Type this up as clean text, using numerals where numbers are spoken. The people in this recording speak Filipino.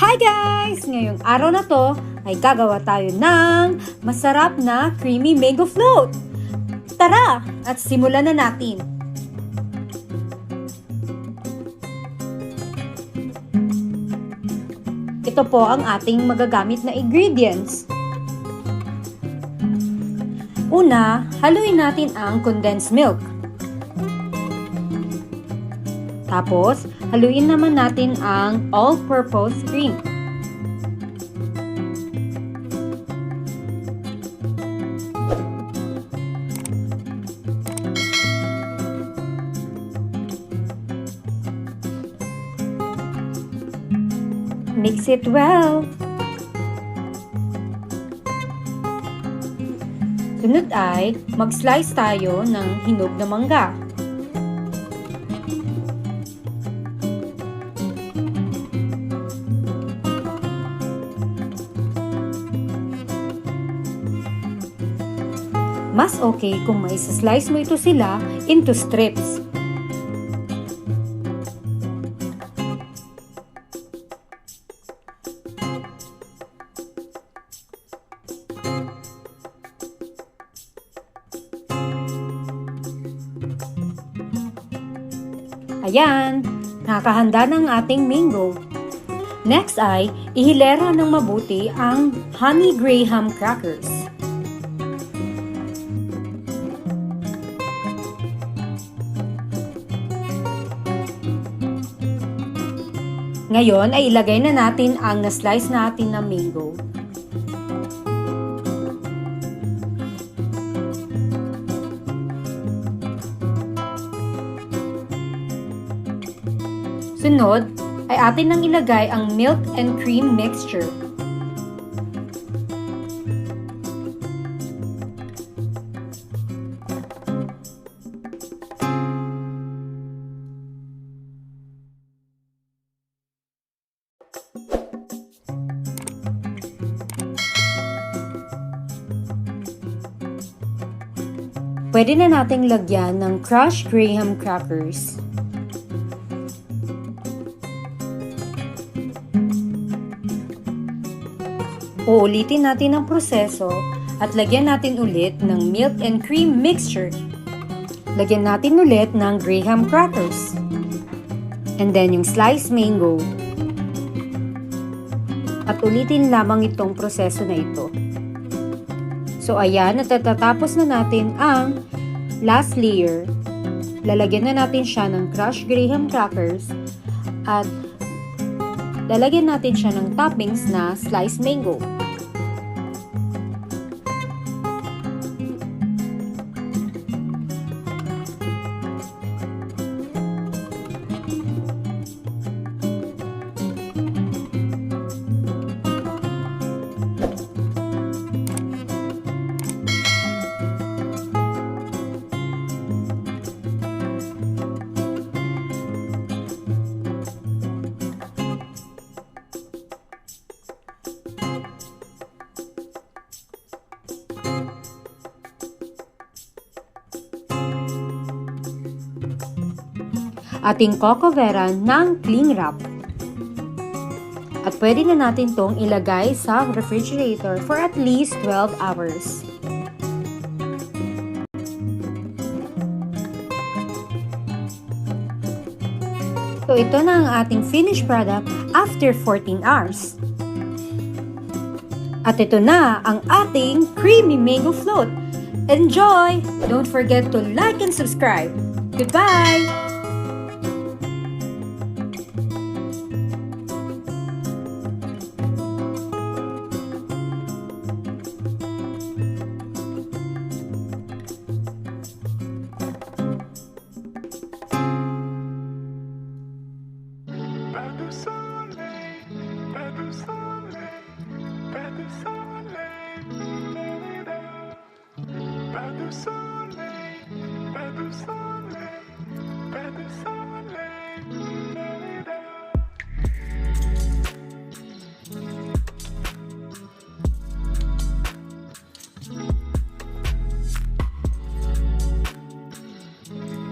Hi guys! Ngayong araw na to ay gagawa tayo ng masarap na creamy mango float. Tara! At simulan na natin. Ito po ang ating magagamit na ingredients. Una, haluin natin ang condensed milk. Tapos, haluin naman natin ang all-purpose cream. Mix it well. Sunod ay mag-slice tayo ng hinog na mangga. Mas okay kung mai-slice mo ito sila into strips. Ayan, nakahanda ng ating mango. Next ay ihilera ng mabuti ang honey graham crackers. Ngayon ay ilagay na natin ang na-slice natin na mango. Sunod ay atin nang ilagay ang milk and cream mixture. Pwede na nating lagyan ng crushed graham crackers. Uulitin natin ang proseso at lagyan natin ulit ng milk and cream mixture. Lagyan natin ulit ng graham crackers. And then yung sliced mango. At ulitin lamang itong proseso na ito. So ayan, natatapos na natin ang last layer. Lalagyan na natin siya ng crushed graham crackers at lalagyan natin siya ng toppings na sliced mango. Ating cocoveran ng cling wrap. At pwede na natin tong ilagay sa refrigerator for at least 12 hours. So ito na ang ating finished product after 14 hours. At ito na ang ating creamy mango float. Enjoy! Don't forget to like and subscribe. Goodbye! Pas de soleil,